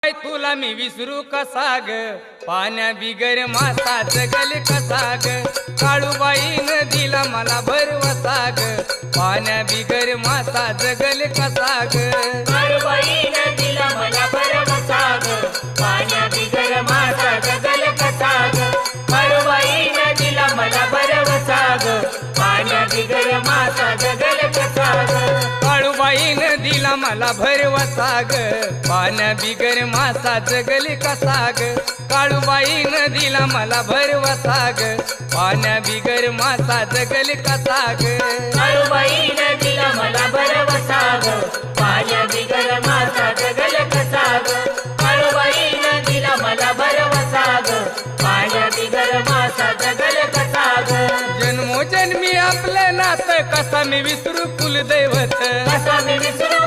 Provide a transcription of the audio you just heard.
तुला मी विसरू कसा ग पाण्या बिगर मासा जगल कसा ग काळूबाईनं दिला मला भरवसा ग पाण्या बिगर मासा जगल कसा ग काळूबाईनं दिला मला भरवसा ग पाण्या बिगर मासा जगल कसा ग काळूबाईनं दिला मला भरवसा ग पाण्या बिगर मासा जगल कसा ग काळूबाईनं दिला मला भरवसा ग पाण्या बिगर मासा जगल कसा ग काळूबाईनं दिला मला भरवसा ग पाण्या बिगर मासा जगल कसा ग काळूबाईनं दिला मला भरवसा ग पाण्या बिगर मासा जगल कसा ग काळूबाईनं दिला मला भरवसा ग पाण्या बिगर मासा जगल कसा ग जन्मोजन्मी आपलं नातं कसा मी विसरू कुलदैवत कसा मी विसरू